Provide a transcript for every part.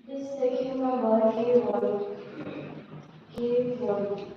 This taking my body word, give word.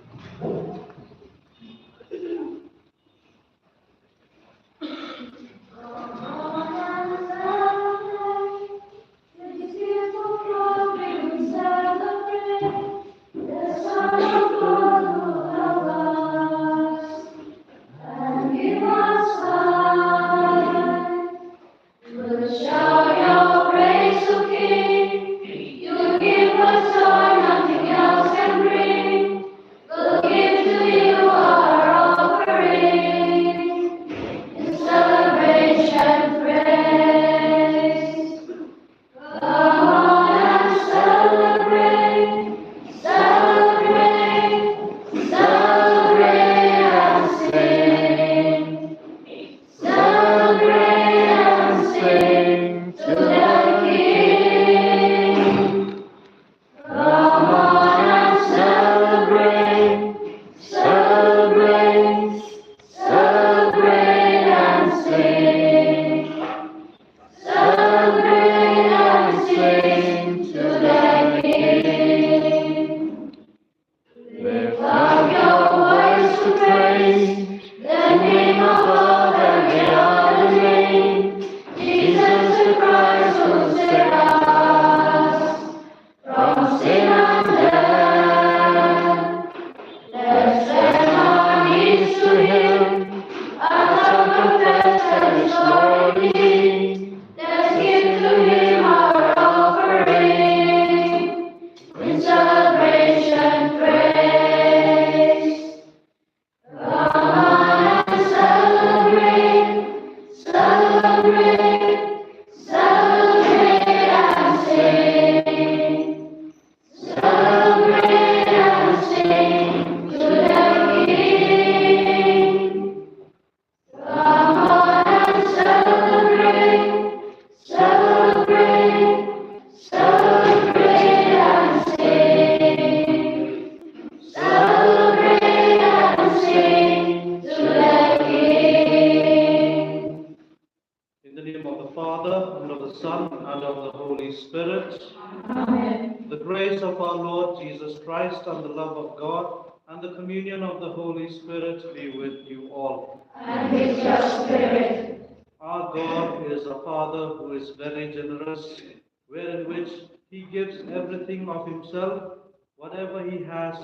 And the love of God and the communion of the Holy Spirit be with you all. And with your spirit. Our God is a Father who is very generous, wherein which He gives everything of Himself. Whatever He has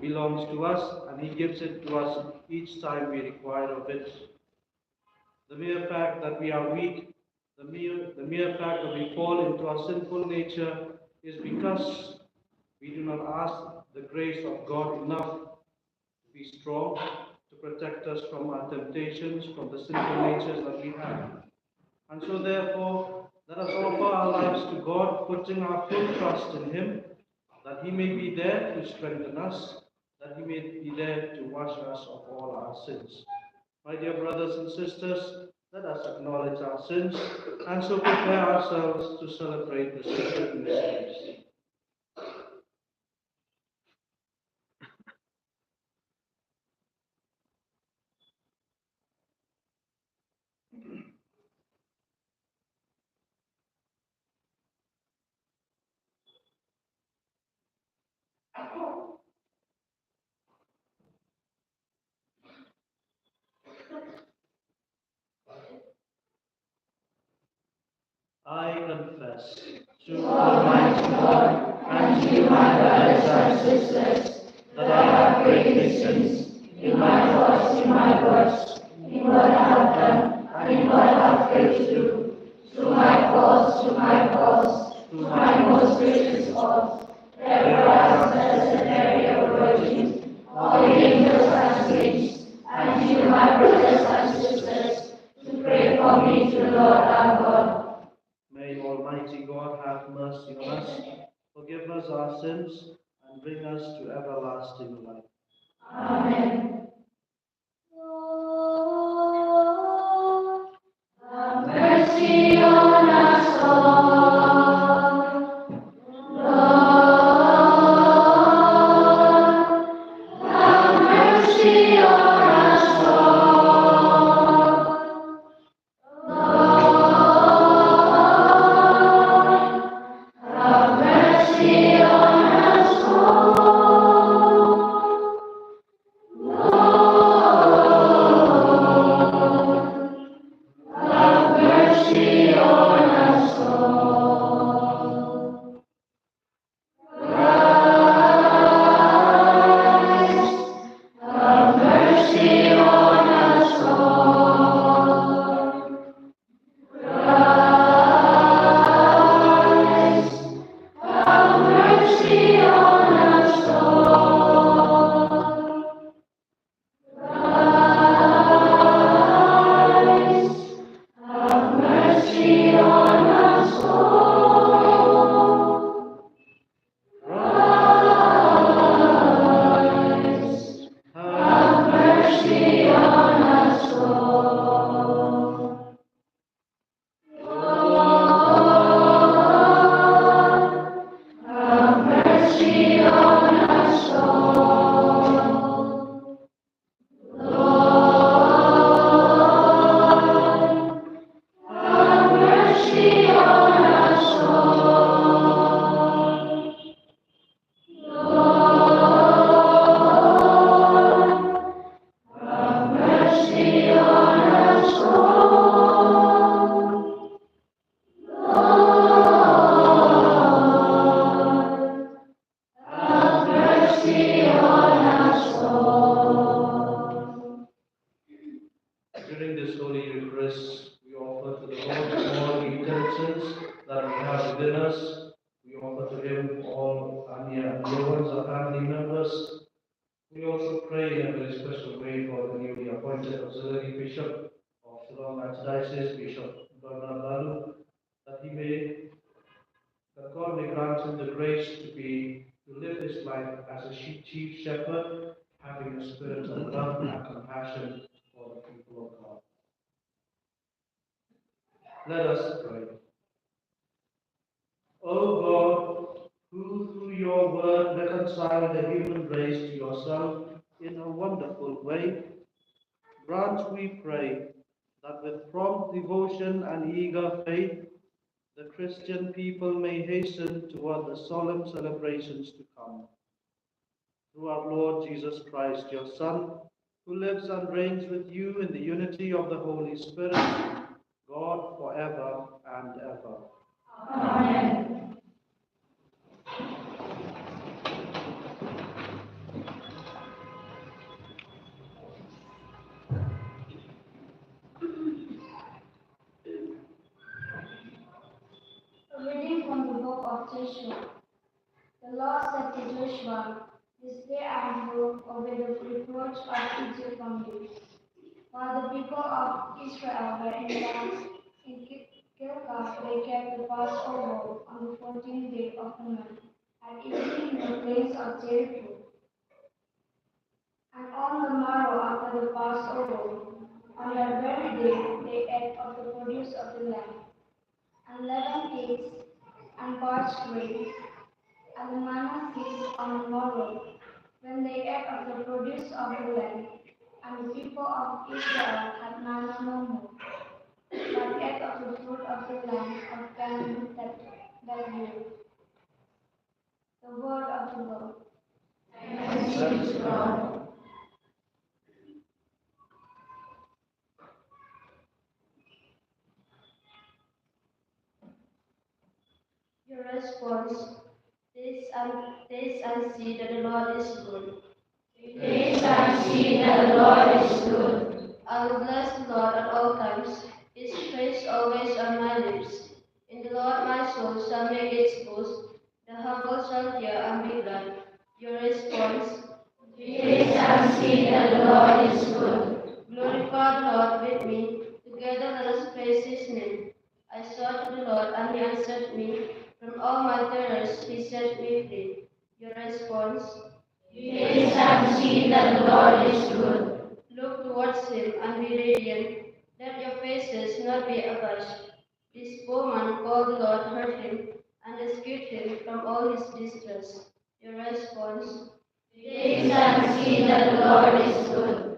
belongs to us, and He gives it to us each time we require of it. The mere fact that we are weak, the mere fact that we fall into our sinful nature is because we do not ask the grace of God enough to be strong, to protect us from our temptations, from the sinful natures that we have. And so therefore, let us offer our lives to God, putting our full trust in Him, that He may be there to strengthen us, that He may be there to wash us of all our sins. My dear brothers and sisters, let us acknowledge our sins, and so prepare ourselves to celebrate the sacred mysteries. I confess to Almighty God and to you, my brothers and sisters, that I have greatly sinned in my thoughts, in my words, in what I have done, and in what I have failed to do, through my faults, through my most gracious faults. Therefore, as Blessed Mary, our Virgin, all the angels and saints, and sins and bring us to everlasting life. Amen. Lord, have mercy on us all. Lord, have mercy on us all. Lord, have mercy on us all. Lord, have mercy on us all. Christ, have mercy on us all. Christ, have mercy on us all. Christ, have mercy on us all. Christ, have mercy on us all. Lord, have mercy on us all. Lord, have mercy on us all. Lord, have mercy on us all. Lord, have mercy on us all. During this Holy Eucharist, we offer to the Lord all the intentions that we have within us. We offer to Him all our near ones, our family members. We also pray in a very special way for the newly appointed auxiliary bishop of Shillong Archdiocese, Bishop Bernard Lalu, that God may grant him the grace to live his life as a chief shepherd, having a spirit of love and compassion for the people of God. Let us pray. O God, who through your word reconciled the human race to yourself in a wonderful way, grant, we pray, that with prompt devotion and eager faith, the Christian people may hasten toward the solemn celebrations to come. Through our Lord Jesus Christ, your Son, who lives and reigns with you in the unity of the Holy Spirit, God forever and ever. Amen. A reading from the book of Joshua. The Lord said to Joshua, "This day I will obey the reproach of Egypt from you." While the people of Israel were in camp in Gilgal, they kept the Passover on the 14th day of the month, at evening in the plains of Jericho. And on the morrow after the Passover, on that very day, they ate of the produce of the land, unleavened cakes and parched grains, and the manna ceased on the morrow, when they ate of the produce of the land, and the people of Israel had manna no more, but ate of the fruit of the land of Canaan that year. The word of the Lord. Thanks be to God. Your response. Taste and see that the Lord is good. Taste and see that the Lord is good. I will bless the Lord at all times. His praise always on my lips. In the Lord my soul shall make its boast. The humble shall hear and be glad. Your response. Taste and see that the Lord is good. Glorify the Lord with me. Together let us praise his name. I sought to the Lord, and he answered me. From all my terrors he set me free. Your response: Taste and see that the Lord is good. look towards him and be radiant. Let your faces not be abashed. This poor man called the Lord heard him and rescued him from all his distress. Your response: Taste and see that the Lord is good.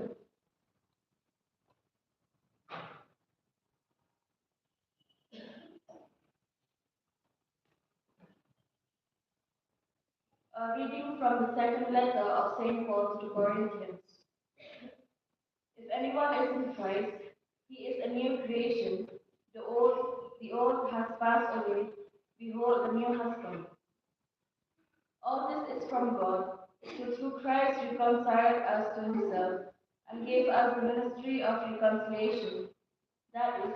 A reading from the second letter of St. Paul to the Corinthians. If anyone is in Christ, he is a new creation. The old has passed away. Behold, the new has come. All this is from God, who through Christ reconciled us to himself and gave us the ministry of reconciliation. That is,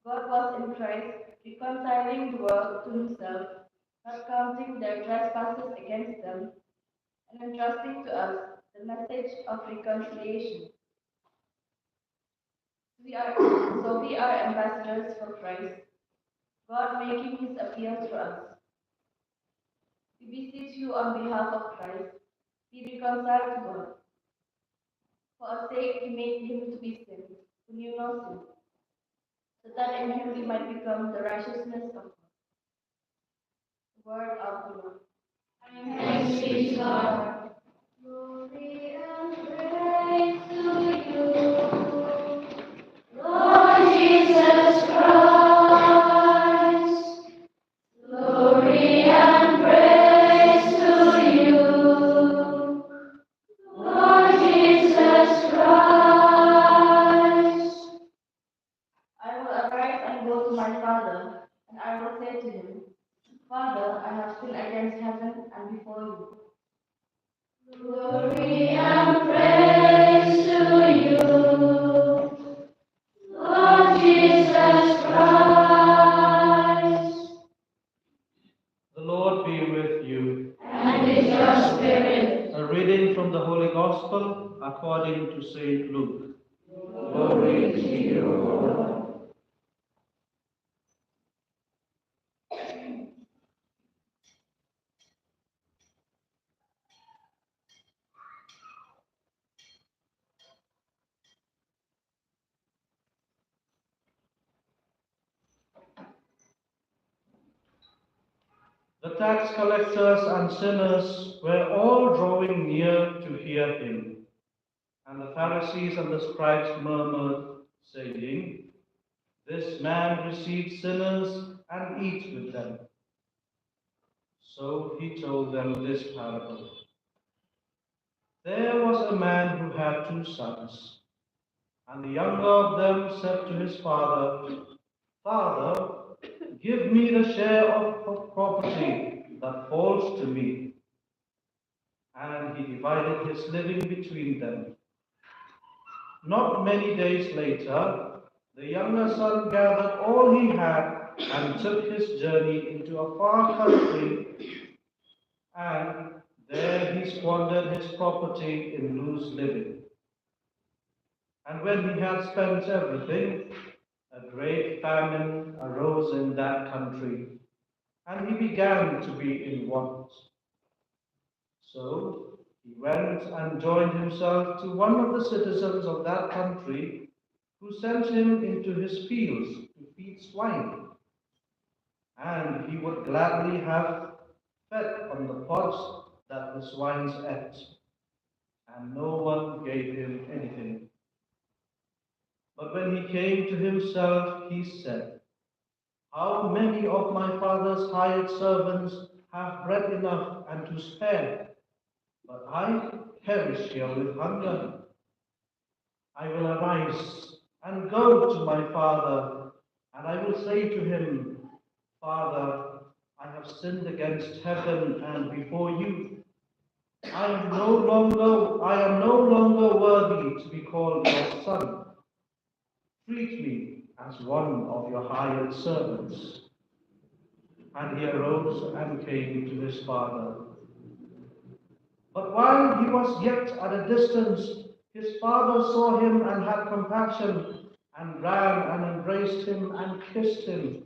God was in Christ, reconciling the world to himself, not counting their trespasses against them, and entrusting to us the message of reconciliation. So we are ambassadors for Christ, God making his appeal through us. We beseech you on behalf of Christ, be reconciled to God. For our sake he made him to be sin, who knew no sin, so that in him we might become the righteousness of God. The word of the Lord. Thanks be to God. Glory and praise to you, Lord Jesus Christ. Glory and praise to you, Lord Jesus Christ. I will arise and go to my father, and I will say to him, Father, I have sinned against heaven and before you. Glory and praise to you, Lord Jesus Christ. The Lord be with you. And with your spirit. A reading from the Holy Gospel according to St. Luke. Glory to you, Lord. The tax collectors and sinners were all drawing near to hear him. And the Pharisees and the scribes murmured, saying, This man receives sinners and eats with them. So he told them this parable. There was a man who had 2 sons, and the younger of them said to his father, Father, give me the share of property that falls to me. And he divided his living between them. Not many days later, the younger son gathered all he had and took his journey into a far country, and there he squandered his property in loose living. And when he had spent everything, a great famine arose in that country, and he began to be in want. So he went and joined himself to one of the citizens of that country, who sent him into his fields to feed swine. And he would gladly have fed on the pods that the swines ate, and no one gave him anything. But when he came to himself, he said, How many of my father's hired servants have bread enough and to spare, but I perish here with hunger. I will arise and go to my father, and I will say to him, Father, I have sinned against heaven and before you. I am no longer worthy to be called your son. Treat me as one of your hired servants. And he arose and came to his father. But while he was yet at a distance, his father saw him and had compassion, and ran and embraced him and kissed him.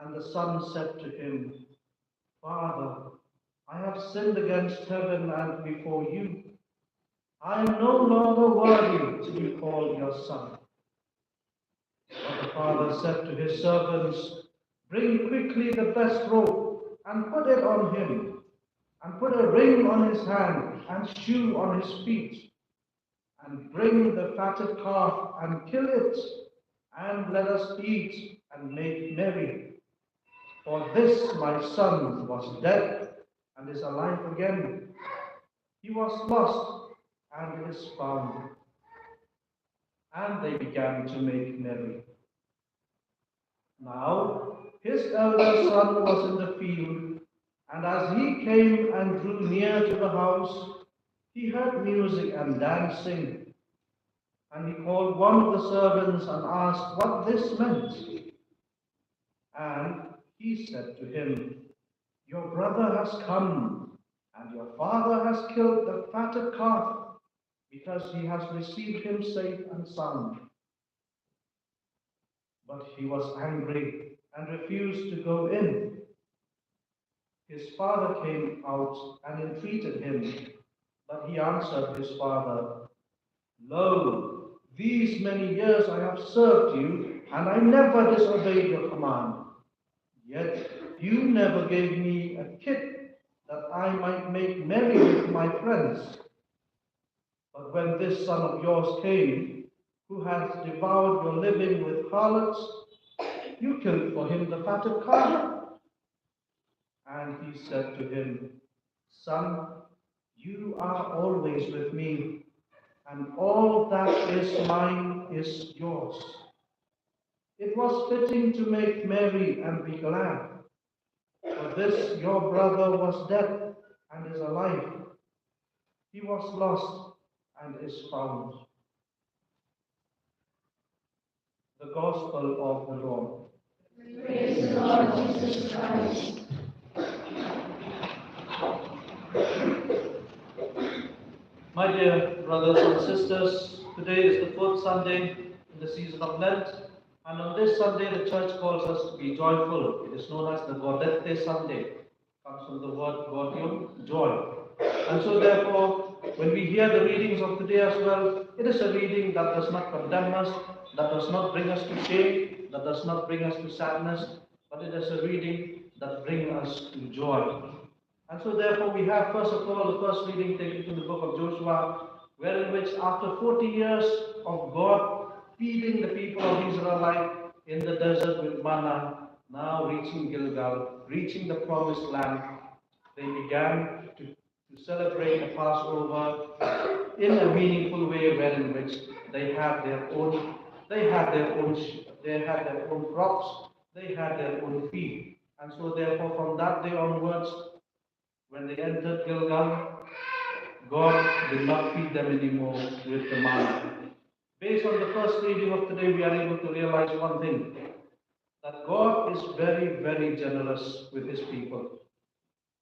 And the son said to him, Father, I have sinned against heaven and before you. I am no longer worthy to be called your son. But the father said to his servants, bring quickly the best robe and put it on him, and put a ring on his hand and shoe on his feet, and bring the fatted calf and kill it, and let us eat and make merry. For this my son was dead and is alive again. He was lost and is found. And they began to make merry. Now his elder son was in the field, and as he came and drew near to the house, he heard music and dancing. And he called one of the servants and asked what this meant. And he said to him, your brother has come, and your father has killed the fatted calf, because he has received him safe and sound. But he was angry and refused to go in. His father came out and entreated him, but he answered his father, lo, these many years I have served you, and I never disobeyed your command. Yet you never gave me a kid that I might make merry with my friends. But when this son of yours came, who has devoured your living with harlots, you killed for him the fatted calf. And he said to him, son, you are always with me, and all that is mine is yours. It was fitting to make merry and be glad. For this your brother was dead and is alive. He was lost and is found. The Gospel of the Lord. Praise the Lord Jesus Christ. My dear brothers and sisters, today is the fourth Sunday in the season of Lent, and on this Sunday the Church calls us to be joyful. It is known as the Gaudete Sunday. It comes from the word gaudium, joy. And so therefore, when we hear the readings of today as well, it is a reading that does not condemn us, that does not bring us to shame, that does not bring us to sadness, but it is a reading that brings us to joy. And so therefore we have first of all the first reading taken from the book of Joshua, wherein which after 40 years of God feeding the people of Israel in the desert with manna, now reaching Gilgal, reaching the promised land, they began to celebrate the Passover in a meaningful way, wherein which they had their own crops, they had their own feed. And so therefore from that day onwards, when they entered Gilgal, God did not feed them anymore with the manna. Based on the first reading of today, we are able to realize one thing, that God is very, very generous with his people,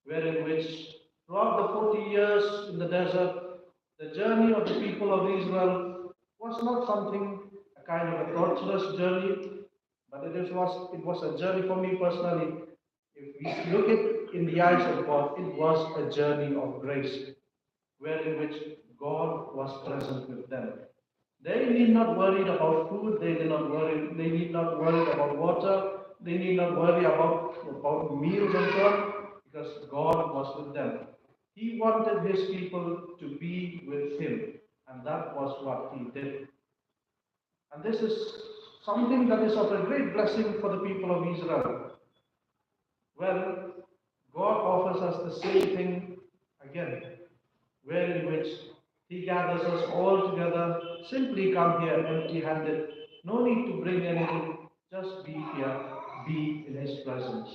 wherein which throughout the 40 years in the desert, the journey of the people of Israel was not something, a kind of a torturous journey, but it was a journey for me personally. If we look at in the eyes of God, it was a journey of grace, wherein which God was present with them. They need not worry about food, they need not worry about water, they need not worry about meals and so on, because God was with them. He wanted his people to be with him, and that was what he did. And this is something that is of a great blessing for the people of Israel. Well, God offers us the same thing again, wherein which he gathers us all together. Simply come here empty-handed. No need to bring anything. Just be here, be in his presence.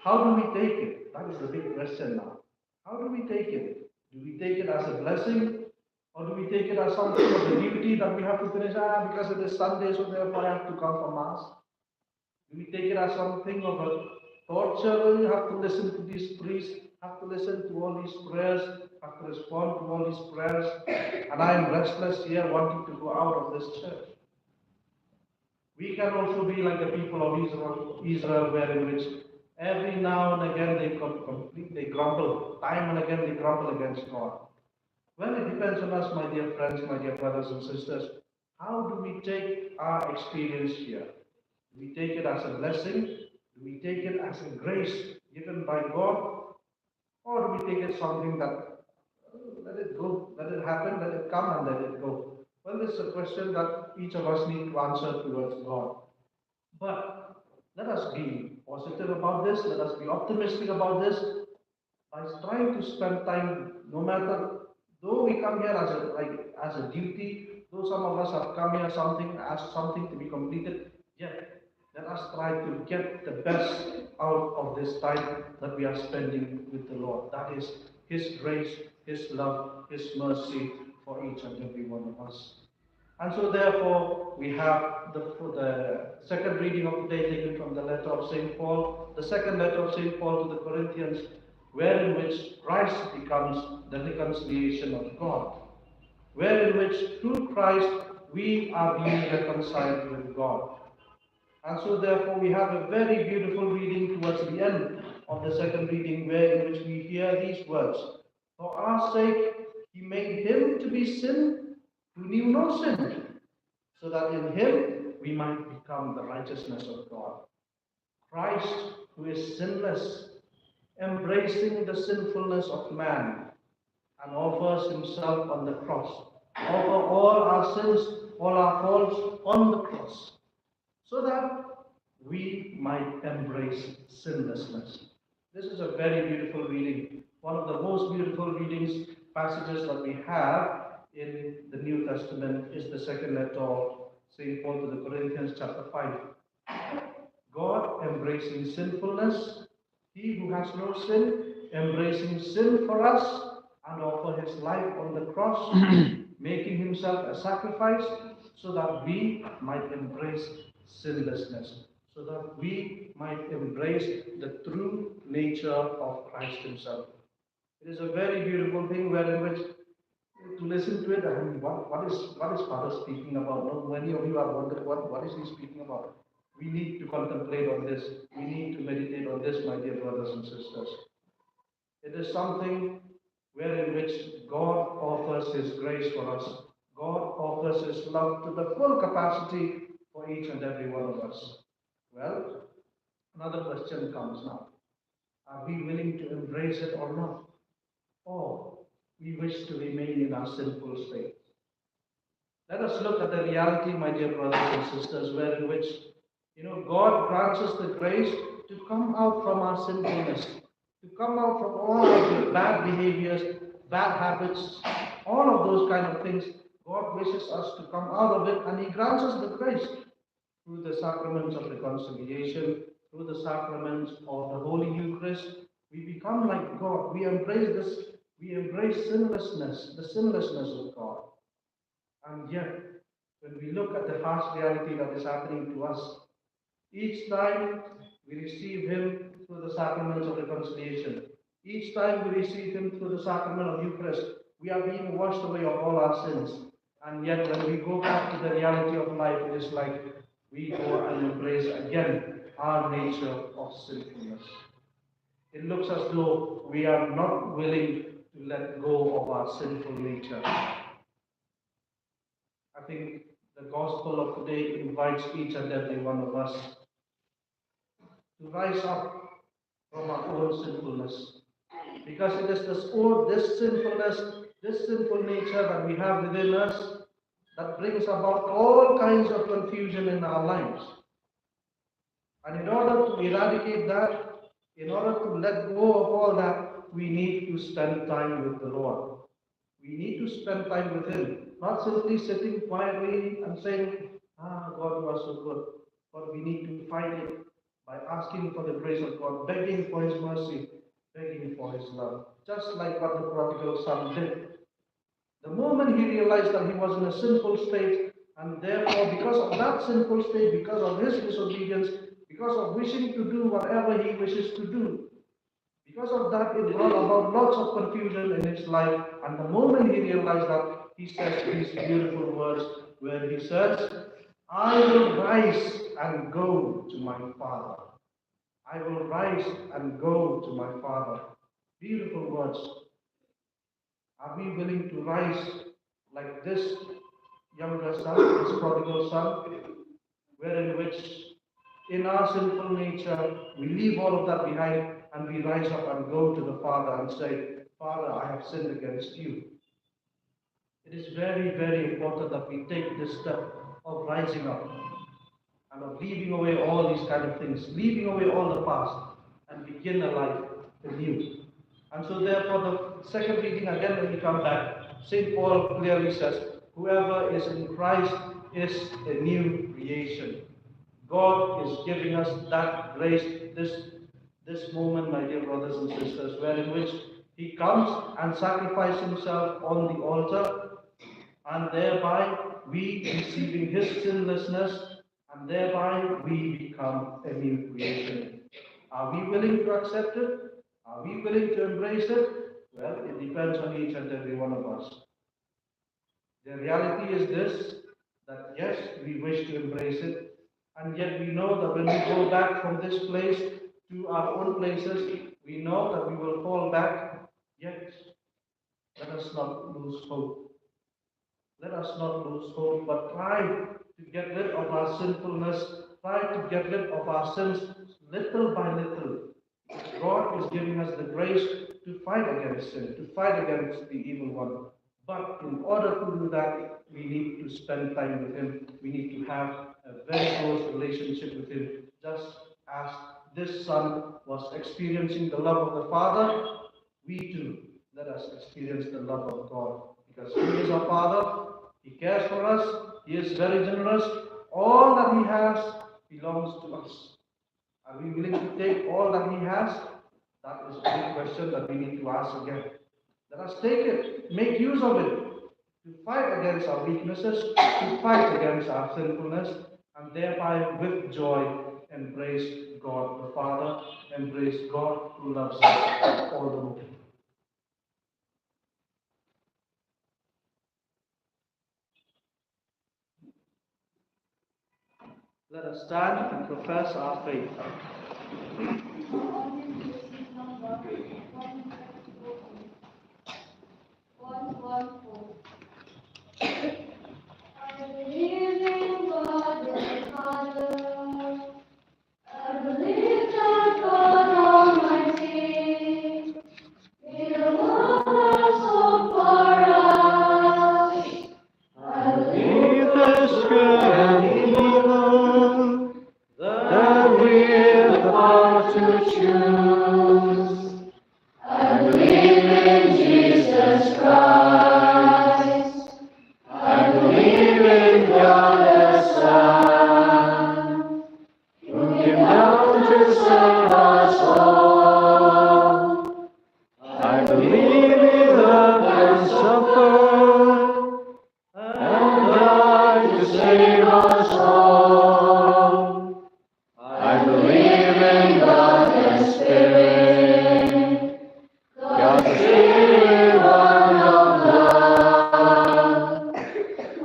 How do we take it? That is the big question now. How do we take it? Do we take it as a blessing? Or do we take it as something of a duty that we have to finish? Because it is Sunday, so therefore I have to come for Mass. Do we take it as something of a torture? You have to listen to these priests, have to listen to all these prayers, have to respond to all these prayers, and I am restless here wanting to go out of this church. We can also be like the people of Israel wherein which Every now and again they grumble. Time and again they grumble against God. Well, it depends on us, my dear friends, my dear brothers and sisters. How do we take our experience here? Do we take it as a blessing? Do we take it as a grace given by God? Or do we take it something that, let it go, let it happen, let it come, and let it go? Well, this is a question that each of us need to answer towards God. But let us be positive about this. Let us be optimistic about this. By trying to spend time, no matter, though we come here as a duty, though some of us have come here as something to be completed, yet let us try to get the best out of this time that we are spending with the Lord. That is His grace, His love, His mercy for each and every one of us. And so therefore, we have the second reading of the day taken from the letter of St. Paul, the second letter of St. Paul to the Corinthians, wherein which Christ becomes the reconciliation of God, wherein which through Christ we are being reconciled with God. And so therefore we have a very beautiful reading towards the end of the second reading, wherein which we hear these words: For our sake He made Him to be sin who knew no sin, so that in Him we might become the righteousness of God. Christ, who is sinless, embracing the sinfulness of man, and offers Himself on the cross, offer all our sins, all our faults on the cross, so that we might embrace sinlessness. This is a very beautiful reading, one of the most beautiful readings, passages that we have in the New Testament is the second letter of St. Paul to the Corinthians, chapter 5. God embracing sinfulness, He who has no sin, embracing sin for us and offer His life on the cross, making Himself a sacrifice so that we might embrace sinlessness, so that we might embrace the true nature of Christ Himself. It is a very beautiful thing wherein which to listen to it, I mean, what is Father speaking about? No, many of you have wondered what is he speaking about. We need to contemplate on this. We need to meditate on this, my dear brothers and sisters. It is something wherein which God offers His grace for us. God offers His love to the full capacity for each and every one of us. Well, another question comes now. Are we willing to embrace it or not? Or we wish to remain in our sinful state? Let us look at the reality, my dear brothers and sisters, wherein which, God grants us the grace to come out from our sinfulness, to come out from all of the bad behaviors, bad habits, all of those kind of things. God wishes us to come out of it, and He grants us the grace through the sacraments of reconciliation, through the sacraments of the Holy Eucharist. We become like God. We embrace this. We embrace sinlessness, the sinlessness of God. And yet, when we look at the harsh reality that is happening to us, each time we receive Him through the sacraments of reconciliation, each time we receive Him through the sacrament of Eucharist, we are being washed away of all our sins. And yet, when we go back to the reality of life, it is like we go and embrace again our nature of sinfulness. It looks as though we are not willing to let go of our sinful nature. I think the gospel of today invites each and every one of us to rise up from our own sinfulness. Because it is this sinfulness, this sinful nature that we have within us that brings about all kinds of confusion in our lives. And in order to eradicate that, in order to let go of all that, we need to spend time with the Lord. We need to spend time with Him, not simply sitting quietly and saying, God, you are so good. But we need to fight it by asking for the grace of God, begging for His mercy, begging for His love. Just like what the prodigal son did. The moment he realized that he was in a sinful state, and therefore because of that sinful state, because of his disobedience, because of wishing to do whatever he wishes to do, because of that, it brought about lots of confusion in his life. And the moment he realized that, he says these beautiful words where he says, I will rise and go to my Father. I will rise and go to my Father. Beautiful words. Are we willing to rise like this younger son, this prodigal son, wherein which in our sinful nature we leave all of that behind and we rise up and go to the Father and say, Father, I have sinned against you. It is very, very important that we take this step of rising up and of leaving away all these kind of things, leaving away all the past and begin a life anew. And so therefore the second reading, again when we come back, St. Paul clearly says, whoever is in Christ is a new creation. God is giving us that grace this moment, my dear brothers and sisters, wherein which He comes and sacrifices Himself on the altar, and thereby we receiving His sinlessness, and thereby we become a new creation. Are we willing to accept it? Are we willing to embrace it? Well, it depends on each and every one of us. The reality is this, that yes, we wish to embrace it, and yet we know that when we go back from this place to our own places, we know that we will fall back, yet let us not lose hope. Let us not lose hope, but try to get rid of our sinfulness, try to get rid of our sins little by little. God is giving us the grace to fight against sin, to fight against the evil one. But in order to do that, we need to spend time with Him. We need to have a very close relationship with Him. Just as this son was experiencing the love of the Father, we too, let us experience the love of God. Because He is our Father, He cares for us, He is very generous. All that He has belongs to us. Are we willing to take all that He has? That is a big question that we need to ask again. Let us take it, make use of it, to fight against our weaknesses, to fight against our sinfulness, and thereby with joy embrace God the Father, embrace God who loves us all the more. Let us stand and profess our faith. I believe in God the Father. I believe that God Almighty will not so far out. I believe There's good and evil that we're called to choose. I believe in Jesus Christ. I believe in God the Son, who came down to save us all. I believe He loved and suffered and died to save us all. I believe in God the Spirit, God the Spirit, one of love,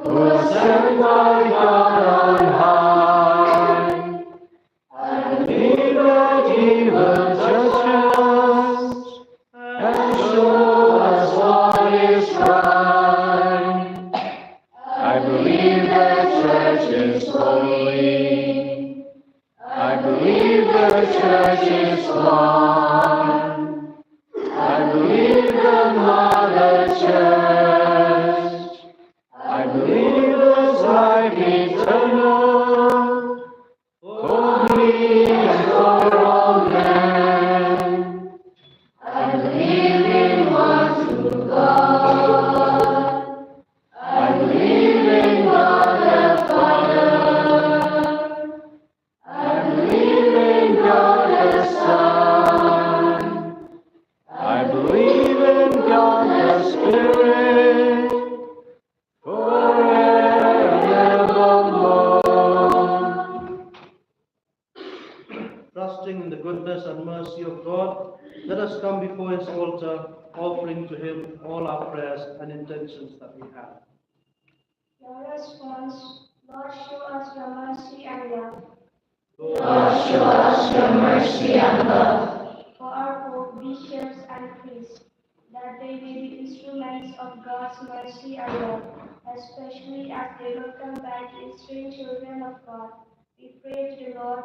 who was sent by God on high. I believe that He will judge us and show us what is right. I believe the Church is holy. I believe the Church is one. I believe the Mother Church. I believe there's life eternal for me and for all men. I believe in one true God. I believe in God the Father. I believe in God the Son. I believe in God the Spirit, forever and evermore. Trusting in the goodness and mercy of God, let us come before His altar, offering to Him all our prayers and intentions that we have. Your response, Lord, show us your mercy and love. Lord, show us your mercy and love. For our Pope, bishops, and priests, that they may be instruments of God's mercy and love, especially as they welcome back the estranged children of God. We pray to the Lord.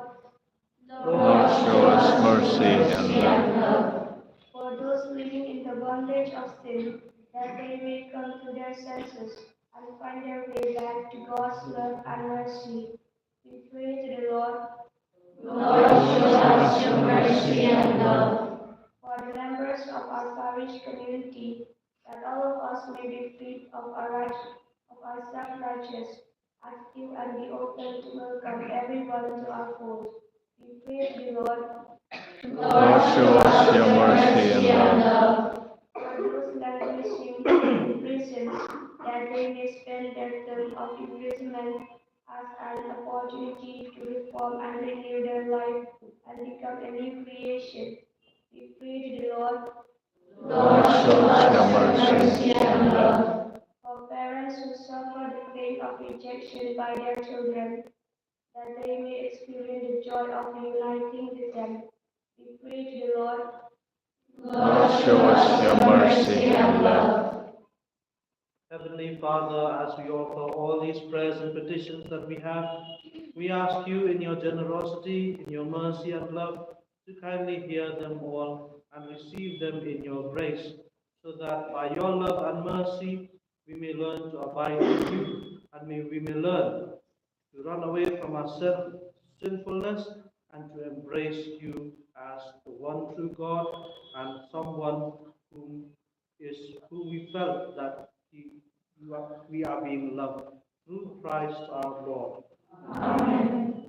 Lord, show us mercy and love. For those living in the bondage of sin, that they may come to their senses and find their way back to God's love and mercy. We pray to the Lord. Lord, show us your mercy and love. For the members of our parish community, that all of us may be freed of our self-righteous, active, and be open to welcome everyone to our fold. We pray to the Lord. Lord, show us your mercy and love. For those languishing in prisons, that they may spend their term of imprisonment as an opportunity to reform and renew their life and become a new creation. We pray to the Lord. Lord, show us your mercy and love. For parents who suffer the pain of rejection by their children, that they may experience the joy of uniting with them. We pray to the Lord. Lord, show us your mercy and love. Heavenly Father, as we offer all these prayers and petitions that we have, we ask you in your generosity, in your mercy and love, to kindly hear them all and receive them in your grace, so that by your love and mercy we may learn to abide in you, and we may learn to run away from our sinfulness and to embrace you as the one true God and someone who we felt that we are being loved through Christ our Lord. Amen.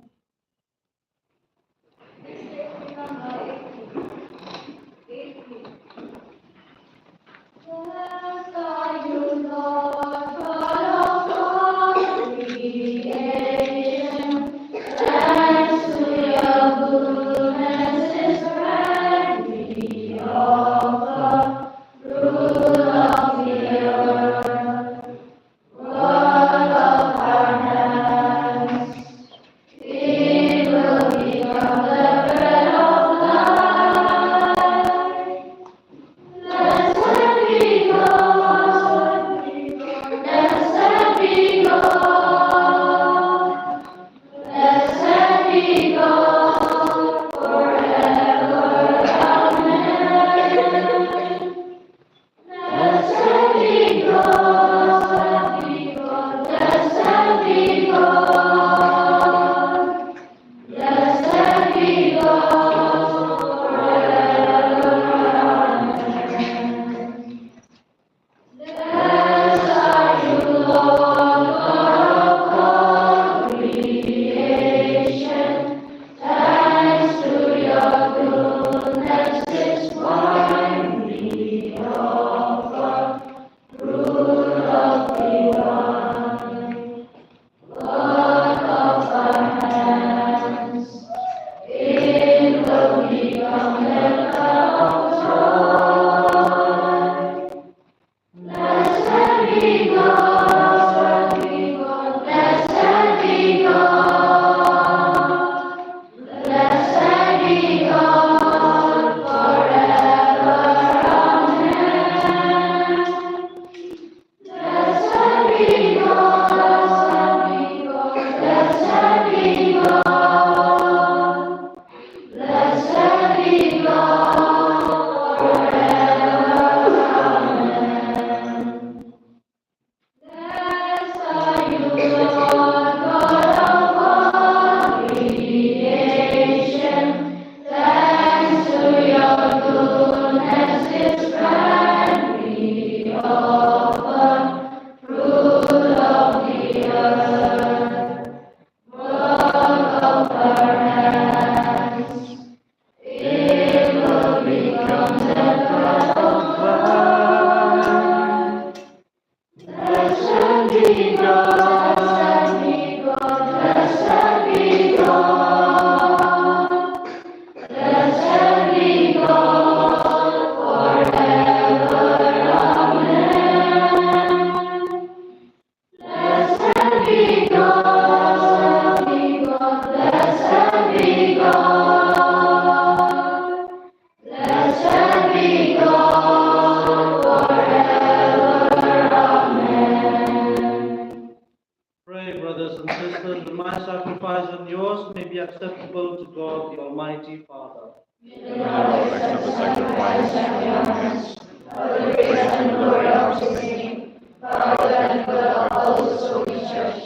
Pray, brothers and sisters, that my sacrifice and yours may be acceptable to God, the Almighty Father. May the Lord accept the sacrifice from your hands, for the praise and glory of his name, for the good of all his holy church.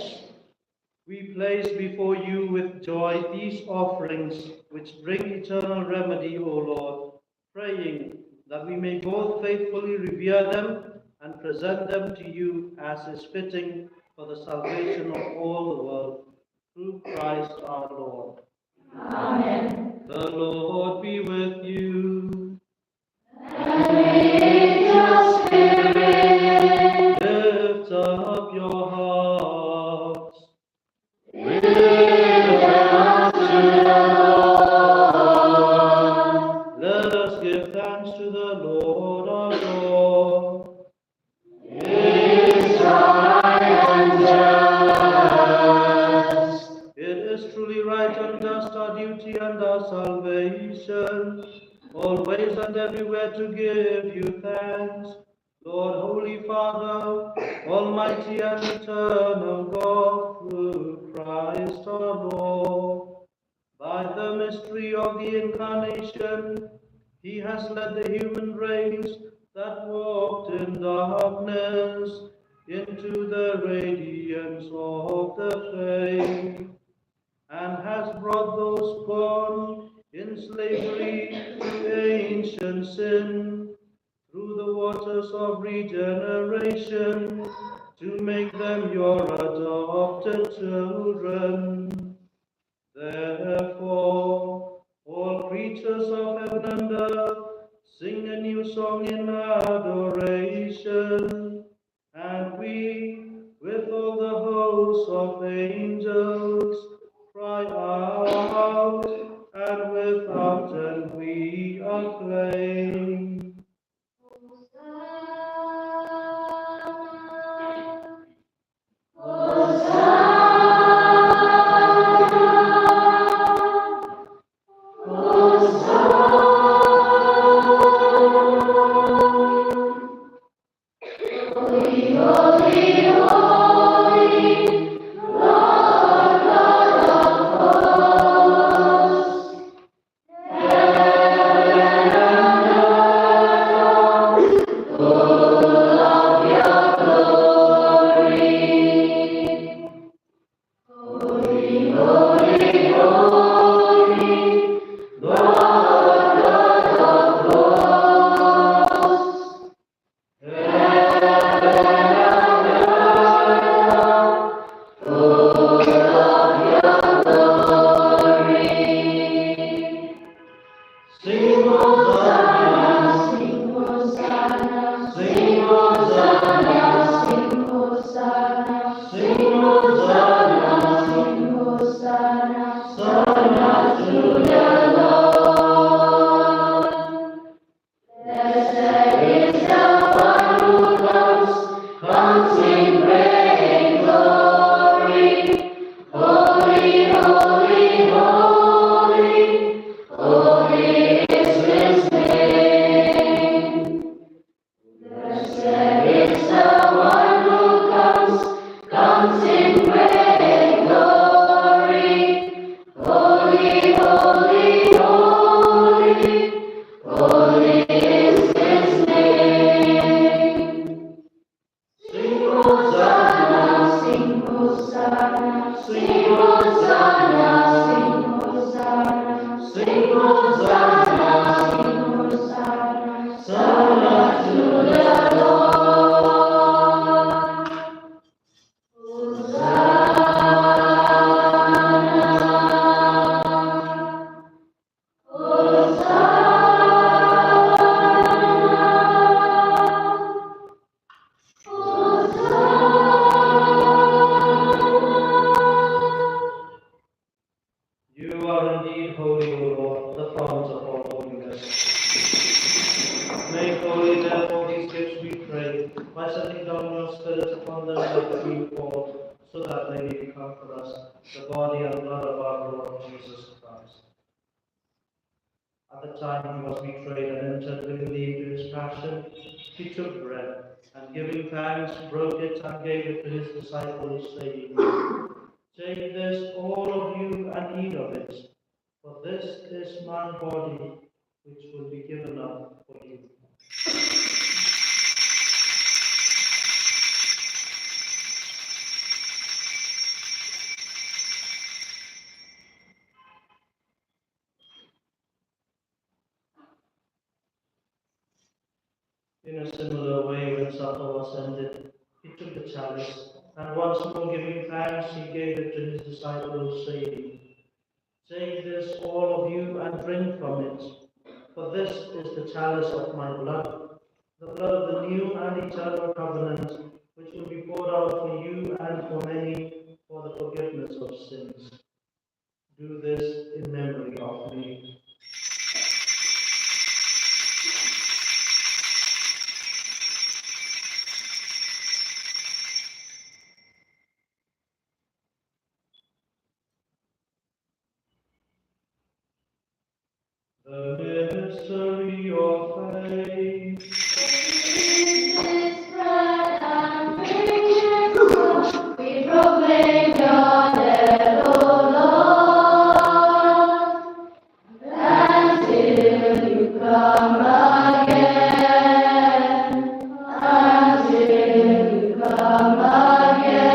We place before you with joy these offerings which bring eternal remedy, O Lord, praying that we may both faithfully revere them and present them to you as is fitting for the salvation of all the world, through Christ our Lord. Amen. The Lord be with you. And with your spirit, Lift up your hearts. lift up to the Lord. Let us give thanks to the Lord our God. It is right and just. It is truly right and just, our duty and our salvation, always and everywhere to give you thanks, Lord, Holy Father, Almighty and eternal God, through Christ our Lord. By the mystery of the Incarnation, he has led the human race that walked in darkness into the radiance of the faith, and has brought those born in slavery to ancient sin through the waters of regeneration to make them your adopted children. Therefore, all creatures of heaven and earth sing a new song in adoration, and we, with all the hosts of angels, cry out, and without end we acclaim. Sing Hosanna, Sing Hosanna, sing Hosanna, sing Hosanna, sing Hosanna, sing Hosanna, Hosanna to to the Lord. Blessed is the one who comes in great glory. Holy, holy, holy, holy is his name. Blessed is the one who comes in great glory. Holy, holy, holy, holy is his name. sing Hosanna, Sing Hosanna, sing Hosanna, sing Hosanna, sing Hosanna, sing Hosanna, Hosanna to the You are indeed holy, O Lord, the fount of all holiness. Make holy, therefore, these gifts, we pray, by sending down your Spirit upon them like a dew fall, so that they may become for us the body and blood of our Lord Jesus Christ. At the time he was betrayed and entered willingly into his passion, he took bread, And giving thanks, broke it and gave it to his disciples, saying, "Take this, all of you, and eat of it, for this is my body, which will be given up for you." In a similar way, when supper was ended, he took the chalice, and once more giving thanks, he gave it to his disciples, saying, "Take this, all of you, and drink from it, for this is the chalice of my blood, the blood of the new and eternal covenant, which will be poured out for you and for many for the forgiveness of sins. Do this in memory of me." The mystery of faith. We proclaim your death, O Lord, until you come again, until you come again.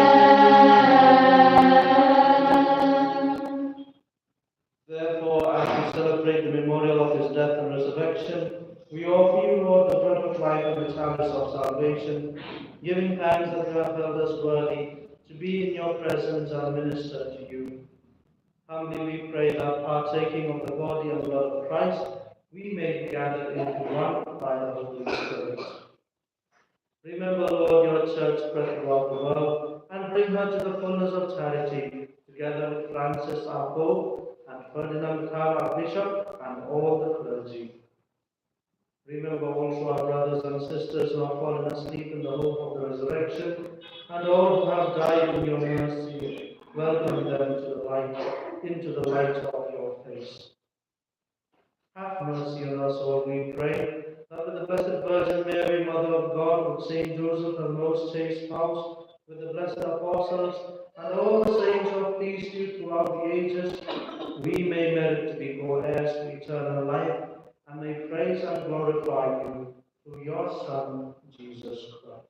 Therefore, as we celebrate the memorial of his death and resurrection, we offer you, Lord, the bread of life and the chalice of salvation, giving thanks that you have held us worthy to be in your presence and minister to you. Humbly we pray that, partaking of the body and blood of Christ, we may be gathered into one by the Holy Spirit. Remember, Lord, your church spread throughout the world, and bring her to the fullness of charity, together with Francis our Pope, and Ferdinand our Bishop, and all the clergy. Remember also our brothers and sisters who have fallen asleep in the hope of the resurrection, and all who have died in your mercy. Welcome them into the light of your face. Have mercy on us all, we pray, that with the Blessed Virgin Mary, Mother of God, with Saint Joseph, her most chaste spouse, with the blessed apostles, and all the saints who have pleased you throughout the ages, we may merit to be co-heirs to eternal life, and may praise and glorify you through your Son, Jesus Christ.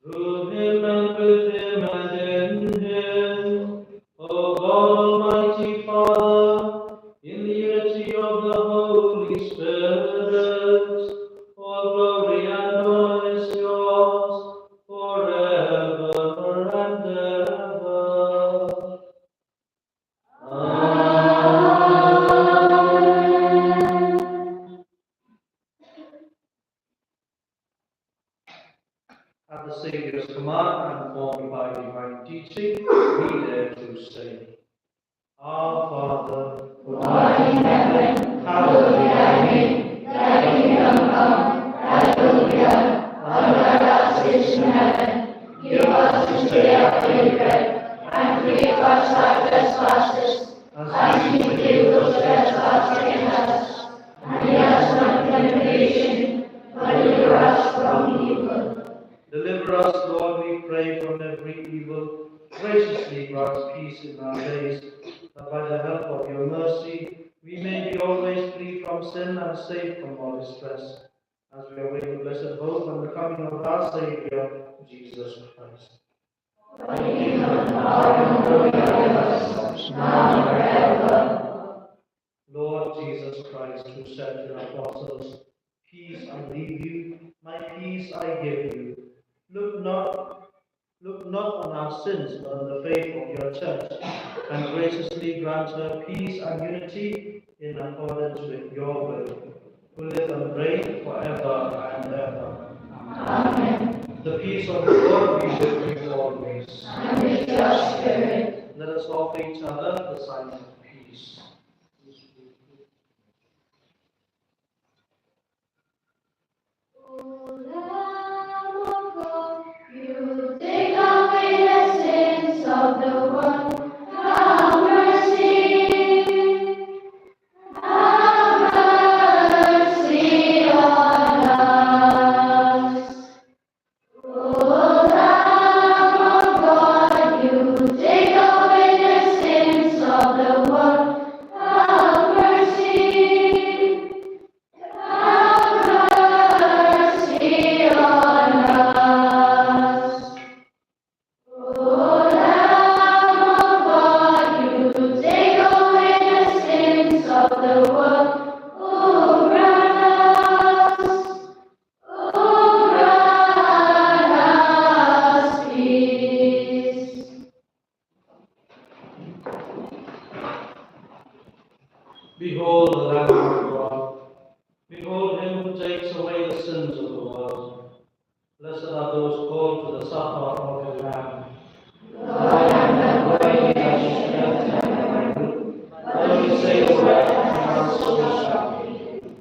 Through him and with him and in him, O God, Almighty Father, in the unity of the Holy Spirit, all glory and honor is yours forever and ever. At the Saviour's command and formed by divine teaching, we dare to say, Our Father, who art in heaven, hallowed be thy name. Thy kingdom come, thy will be done, on earth as it is in heaven. Give us this day our daily bread, and forgive us our trespasses, as we forgive those who trespass against us. And lead us not into temptation, but deliver us from evil. Deliver us, Lord, we pray, from every evil. Graciously grant peace in our days, that by the help of your mercy we may be always free from sin and safe from all distress, as we await the blessed hope and the coming of our Saviour, Jesus Christ. For the kingdom and power and glory are yours, now and forever. Lord Jesus Christ, who said to the apostles, "Peace I leave you, my peace I give you. Look not on our sins, but on the faith of your church, and graciously grant her peace and unity in accordance with your will, who live and reign forever and ever." Amen. The peace of the Lord be with you always. And with your spirit. Let us offer each other the sign of peace. O Lamb of God, you take away the sins of the world. Have mercy. Have supper of the Lamb. Lord, I'm not worthy that you should enter my room, but you say a word and my soul shall be healed.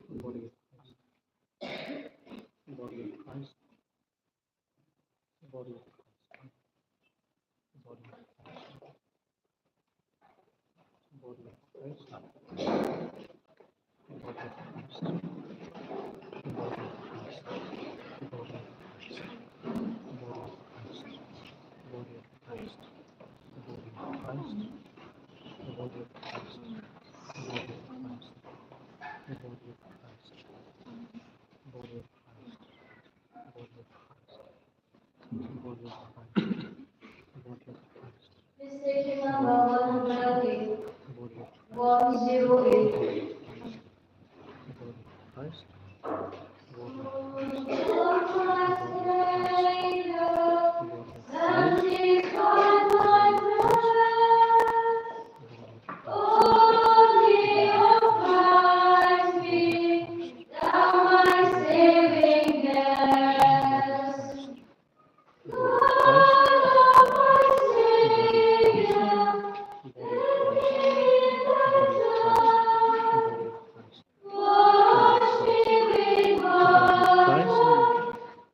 Body of Christ. Body of Christ. Body of Christ. Body of Christ. Body of Christ. Body of Christ. Body of Christ. Body of Christ. Body of Christ. Body of Christ. Body of Christ. Body of Christ. Body of Christ. Body of Christ. Body of Christ. Body of Christ. Body of Christ. Mistaken number 108. Body of 108. Body of Christ. Body of Sanctify my breath. Only of Christ be thou my saving guest. Lord of my Savior, wash me with blood,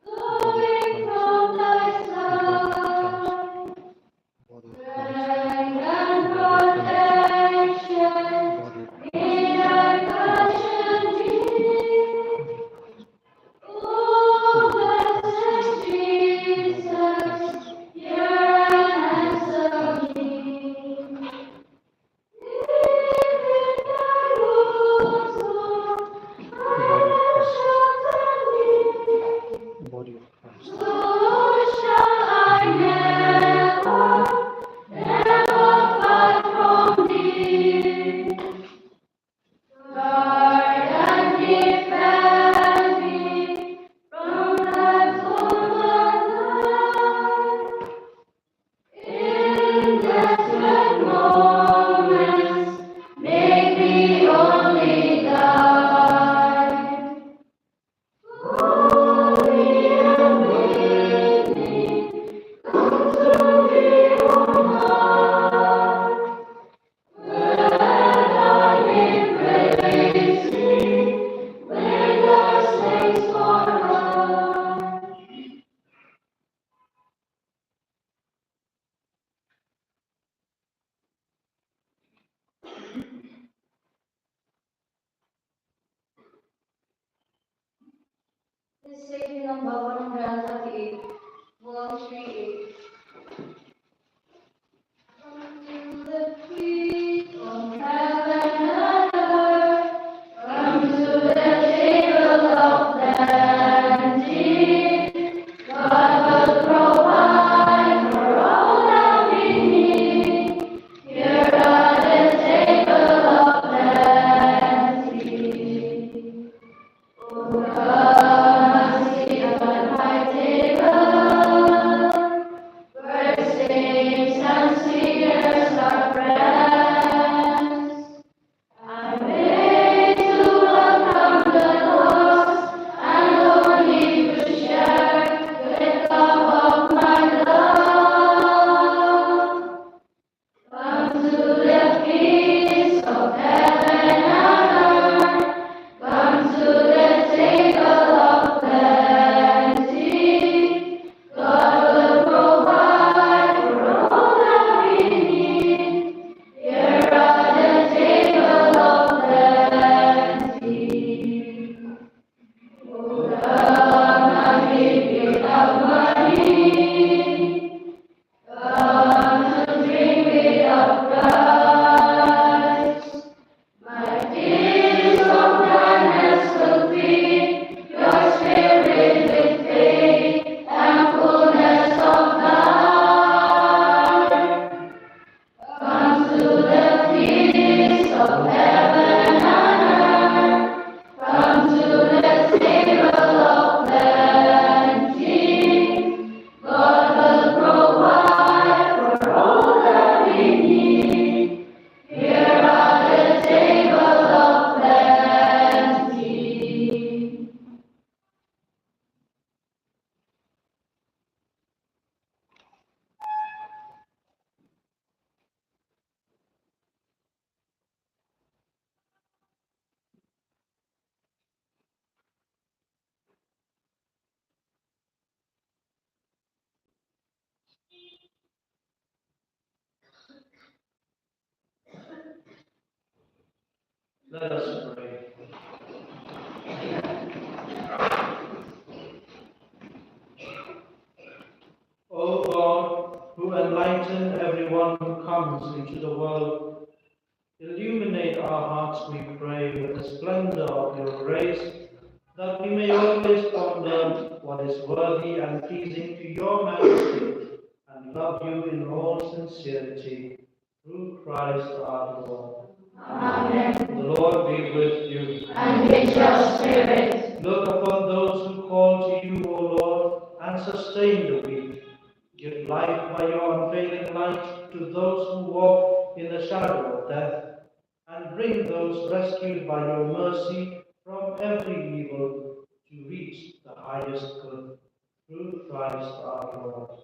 flowing from thy side. Strength and protection in thy passion deep. Oh, blessed Jesus, hear and answer me. Live in thy rooms, Lord, Body of Christ. so shall I never part from thee. Guard and defend me from thy forward life. In desperate moments, make me only thine. Holy and with me, come to me, O Lord. When I embrace thee, when the saints forlorn. This is number 138, 138. Come to the feet of heaven and earth, come to the table of plenty. God will provide for all that we need. Here at the table of plenty. Oh, come and sit at my table. Let us pray. O God, who enlighten everyone who comes into the world, illuminate our hearts, we pray, with the splendor of your grace, that we may always ponder what is worthy and pleasing to your majesty, and love you in all sincerity, through Christ our Lord. Amen. The Lord be with you. And with your spirit. Look upon those who call to you, O Lord, and sustain the weak. Give life by your unfailing light to those who walk in the shadow of death, and bring those rescued by your mercy from every evil to reach the highest good. Through Christ our Lord.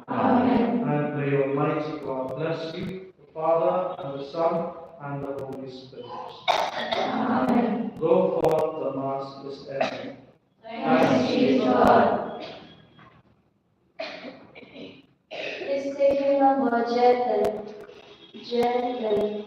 Amen. And may Almighty God bless you, the Father, and the Son, and the Holy Spirit. Amen. Go forth, the Mass is ended. Thanks be to God. Is taking a more gentle, gentle.